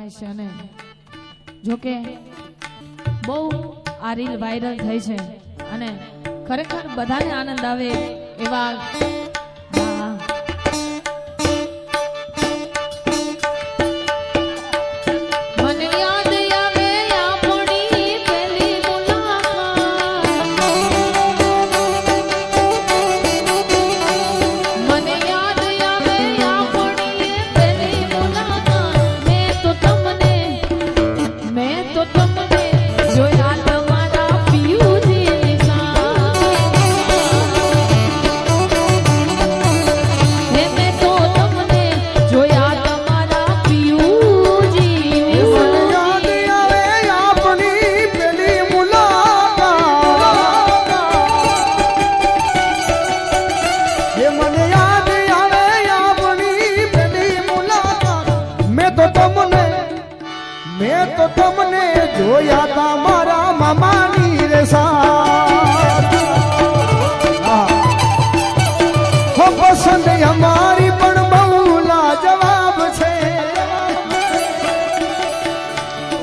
ફરમાઈશ છે અને જોકે બહુ આ રીલ વાયરલ થઈ છે અને ખરેખર બધાને આનંદ આવે એવા જોયા તા મારા મામાની રે સાથ હો પસંદ અમારી પણ બહુ લાજવાબ છે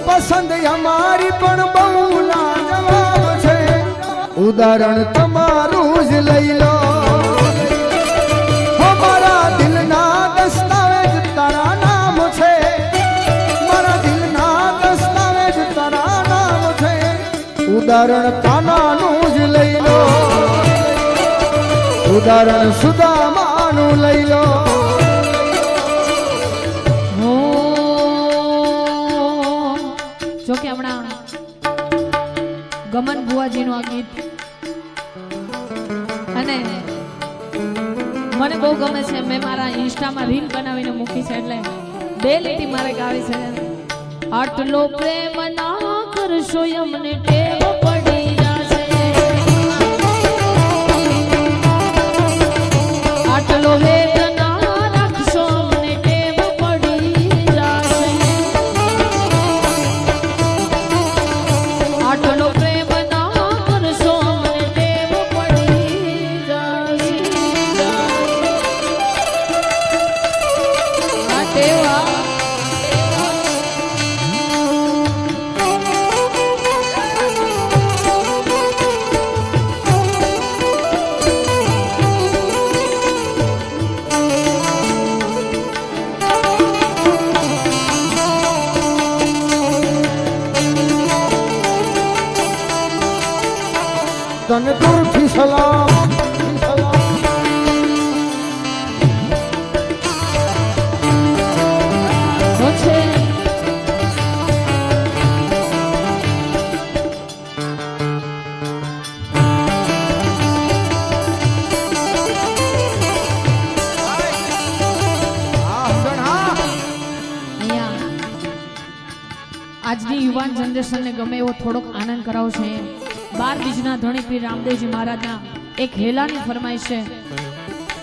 પસંદ અમારી પણ બહુ લાજવાબ છે ઉદાહરણ તમારું જ લઈ લો હો મારા દિલના દસ્તાવેજ તારા નામ છે ઉદાહરણ કાનાનું જ લઈ લો ઉદાહરણ સુદામાનું લઈ લો જોકે હમણાં ગમન ભુવાજીનું આ ગીત અને મને બહુ ગમે છે મેં મારા ઇન્સ્ટામાં રીલ બનાવીને મૂકી છે એટલે 2 લીટી મારે ગાવી છે આટલો પ્રેમ ના કરશો અમને ટેવ પડી જશે આટલો હેત ના રાખશો અમને ટેવ પડી જશે આટલો પ્રેમ ના કરશો અમને ટેવ પડી જશે આ ટેવા તને દૂરથી સલામ છે આજની યુવાન જનરેશનને ગમે એવો થોડોક આનંદ કરાવશે 12 બીજના ધણી પીર રામદેવજી મહારાજના એક હેલાની ફરમાઈશ છે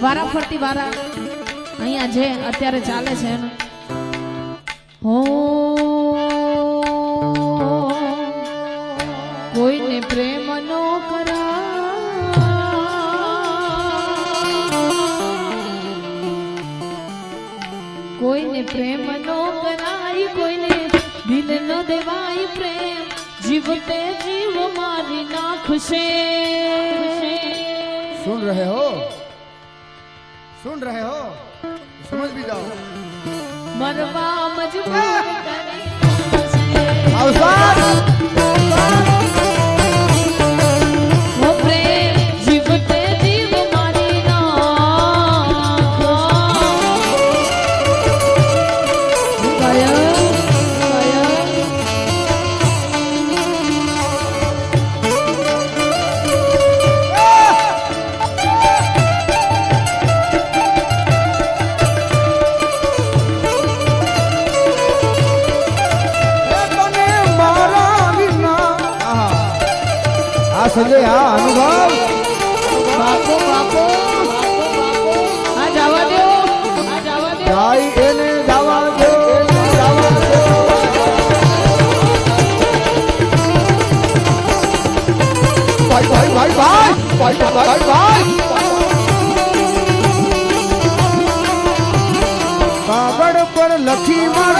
વારાફરતી વારા અહીંયા જે અત્યારે ચાલે છે હો કોઈને પ્રેમ નો કરા કોઈને પ્રેમ નો કરાય કોઈને દિલ નો દેવાય પ્રેમ जीवते जीव मारी नाखुशे सुन रहे हो समझ भी जाओ मरवा मजबूर वो प्रेम जीवते जीव मारी संजय हाँ अनुभव बापो बापो हाँ जावा दो भाई एने जावा दो भाई भाई भाई भाई भाई भाई भाई कागड़ पर लखी मार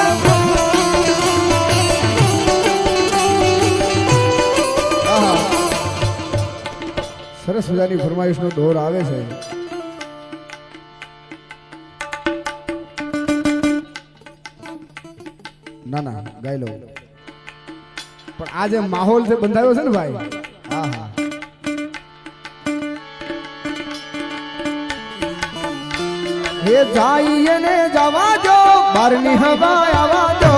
સરસ મજાની ફરમાઈશનો દોર આવે છે. ના ના ગાઈ લો, પણ આ જે માહોલ છે બંધાયો છે ને ભાઈ, હા હા. હે જાઈએ ને જવા જો, બારની હવા આવા જો.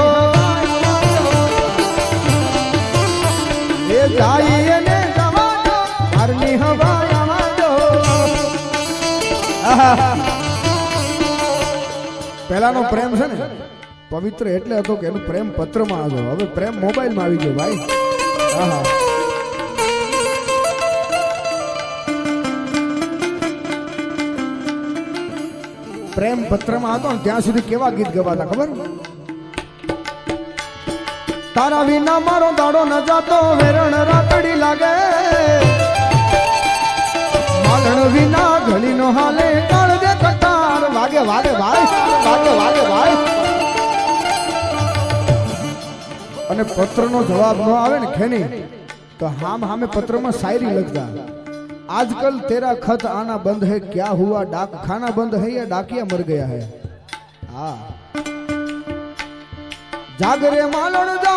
હે જાઈએ ને જવા જો, બારની હવા આવા જો. પહેલાનો પ્રેમ છે ને પવિત્ર એટલે હતો કે એનું પ્રેમ પત્રમાં હતો. હવે પ્રેમ મોબાઈલમાં આવી ગયો ભાઈ. હા હા. પ્રેમ પત્રમાં હતો ને ત્યાં સુધી કેવા ગીત ગવાતા ખબર? તારા વિના મારો દાડો ન જાતો, વેરણ રાતડી લાગે. માલણ વિના ઘડી નો હાલે, કાળજે કટાર વાગે વાગે ભાઈ, વાગે વાગે ભાઈ. અને પત્રનો જવાબ ન આવે ને ખેની તો હામ હામે પત્રમાં શાયરી લખતા. आजकल तेरा खत आना बंद है, क्या हुआ डाक खाना बंद है या डाकिया मर गया है. हाँ जागरे मालण जा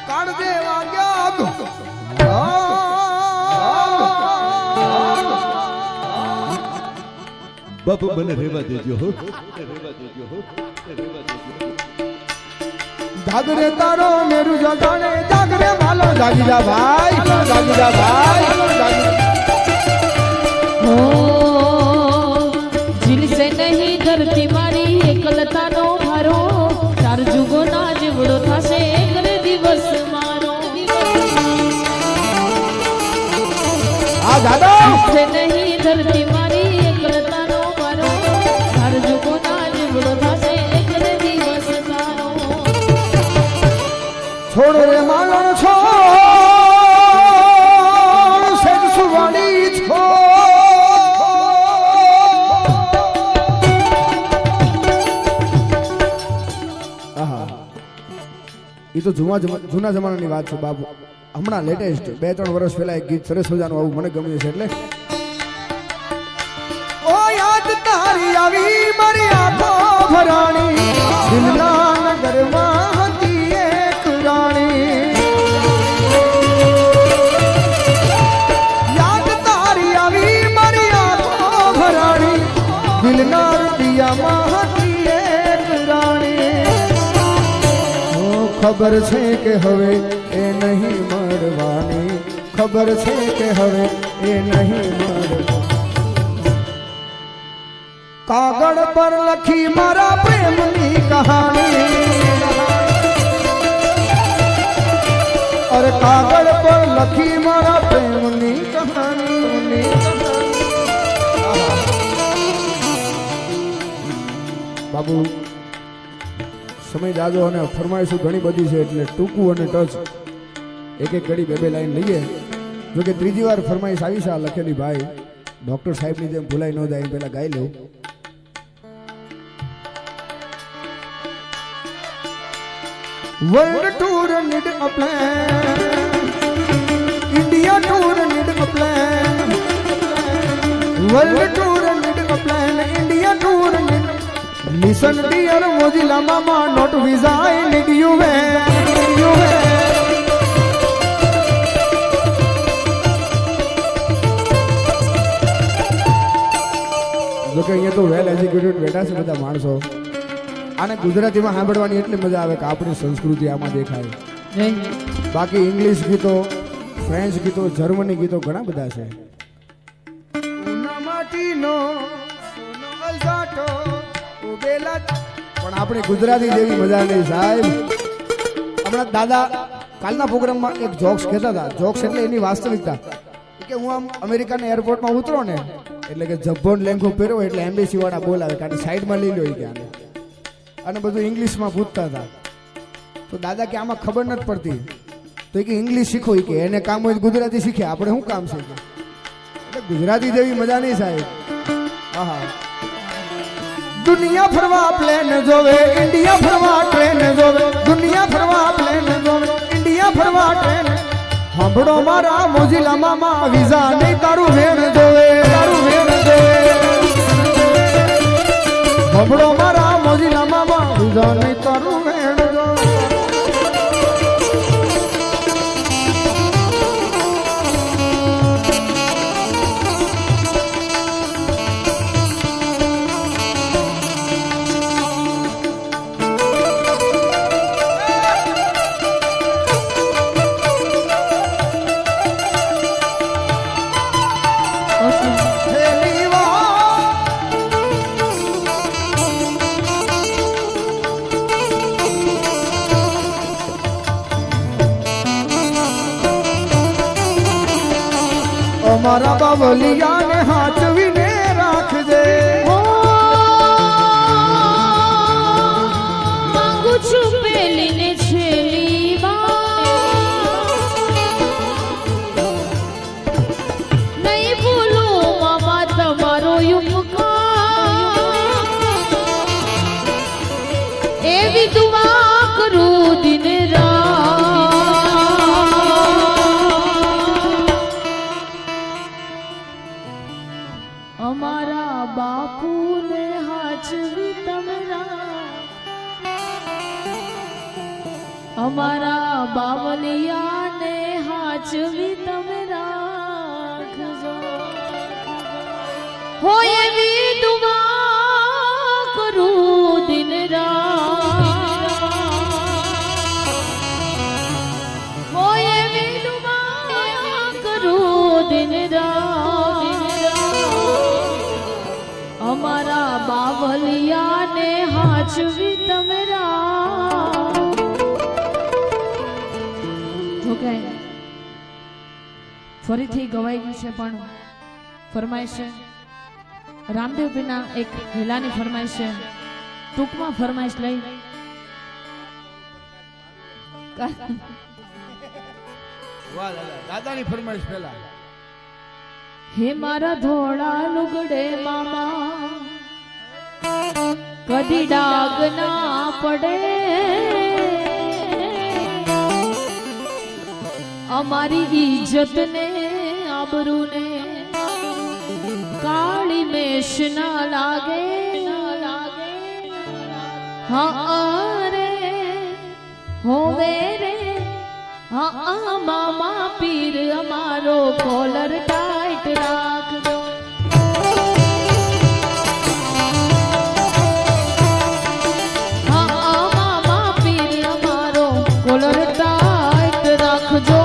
काट देवा क्या बापू મને રેવા દેજો હો, રેવા દેજો હો, રેવા દેજો. जागरे तारो मेरू जगाने, जागरे मालो जागी जा भाई, जागी जा भाई, जागी. हो झील से नहीं धरती मारी एकलता नो भारो, चार जुगो ना जीवड़ो थासे एक दिवस मारो. आ दादा से नहीं धरती मारी एकलता नो भारो, चार जुगो ना जीवड़ो थासे एक दिवस मारो. छोड़ रे मालण छोड़, सेज सुवाड़ी छोड़. એ તો જૂના જમાનાની વાત છે બાબુ. હમણાં લેટેસ્ટ 2-3 વર્ષ પહેલા એક ગીત સરસ મજાનું આવું મને ગમ્યું છે. એટલે ઓ યાદ તારી આવી મારી આંખો ભરાણી, દિલના નગરમાં હતી એક રાણી. યાદ તારી આવી મારી આંખો ભરાણી, દિલના દિયામાં હતી એક રાણી. ખબર છે કે હવે એ નહીં મળવાની, ખબર છે કે હવે એ નહીં મળવાની. કાગળ પર લખી મારા પ્રેમની કહાની, અરે કાગળ પર લખી મારા પ્રેમની કહાની. બાબુ સમય જાજો અને ફરમાઈશું ઘણી બધી છે, એટલે ટૂંકું અને ટચ એક એક ઘડી 2-2 લાઈન લઈએ. જો કે ત્રીજી વાર ફરમાઈશ આવી છે આ લખેલી ભાઈ ડોક્ટર સાહેબની જેમ ભૂલાઈ ન જાય પહેલા ગાઈ લઉં. World tour need a plan, India tour need a plan, world tour need a plan, India tour need. Listen dear Mozilla mama, not visa, I need you man, you man. જો કે અહીંયા તો વેલ એજ્યુકેટેડ બેઠા છે બધા માણસો. આને ગુજરાતીમાં સાંભળવાની એટલી મજા આવે કે આપણી સંસ્કૃતિ આમાં દેખાય. બાકી ઇંગ્લિશ ગીતો, ફ્રેન્ચ ગીતો, જર્મની ગીતો ઘણા બધા છે. પણ આપણી ગુજરાતી જેવી મજા નહીં સાહેબ. હમણાં દાદા કાલના પ્રોગ્રામમાં એક જોક્સ કહેતા હતા. જોક્સ એટલે એની વાસ્તવિકતા કે હું આમ અમેરિકાના એરપોર્ટમાં ઉતરો ને એટલે કે જબ્બોન લેંઘો પહેરો એટલે એમ્બેસી વાળા બોલાવે કે સાઈડમાં લઈ લો કે આને, અને બધું ઇંગ્લિશમાં પૂછતા હતા. તો દાદા કે આમાં ખબર નથી પડતી, તો કે ઇંગ્લિશ શીખો કે એને કામ હોય ગુજરાતી શીખે, આપણે શું કામ છે? એટલે ગુજરાતી જેવી મજા નહીં સાહેબ. હા દુનિયા ફરવા પ્લેન જોવે, ઇન્ડિયા ફરવા ટ્રેન જોવે, દુનિયા ફરવા પ્લેન જોવે, ઇન્ડિયા ફરવા ટ્રેન. સાંભળો મારા મોજીલા મામા, વિઝા નહીં તારું વેણ જોવે, તારું વેણ જોવે. સાંભળો મારા મોજીલા મામા, વિઝા નહીં તારું વેણ જોવે. અમારા બાવલિયાને હાચવીને રાખજે. માંગુ છું પેલી ને છેલ્લી વાર, નહીં ભૂલું મામા તમારો ઉપકાર. એવી દુઆ કરું દિન રાત. અમારા બાપુને હાચવી તમરા, અમારા બાવલિયાને હાચવી તમરા. હોય એવી દુઆ કરું દિન રાત, હોય એવી દુઆ કરું દિન રાત. અમારા બાવલિયાને હાચવી તમરા. જોકે ફરીથી ગવાઈ ગયું છે, પણ ફરમાઈશ છે રામદેવ પીરના એક હેલાની ફરમાઈશ છે. ટૂંકમાં ફરમાઈશ લઈ વાહ દાદા, દાદાની ફરમાઈશ પહેલા. હે મારા ધોળા લુગડે મામા, કદી ડાગ ના પડે. અમારી ઇજ્જત ને આબરૂ ને કાળી મેષ ના લાગે. હા રે હોવે રે, હા મામા પીર અમારો કોલર ટાઈટ રાખજો. હા મામા પીર અમારો કોલર ટાઈટ રાખજો.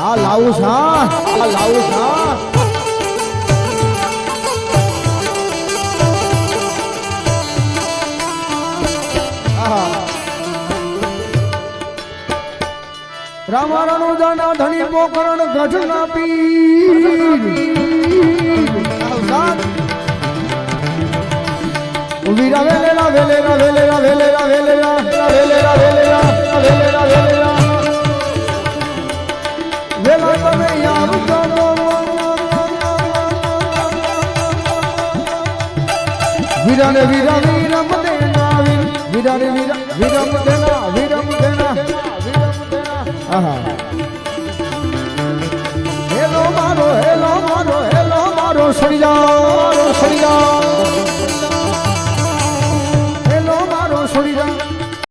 આ લાવું છા, આ લાવું છા. રામારાનો જાના ધણી પોકરણ ગઢ ના પીર. વીરા વેલેરા વેલેરા વેલેરા વેલેરા વેલેરા વેલેરા વેલેરા વેલેરા વેલેરા વેલા તમે યાર જાનો. વીરાને વીરા વીરમ દેના, વીરાને વીરા વીરમ દેના, વીરમ દેના. આહા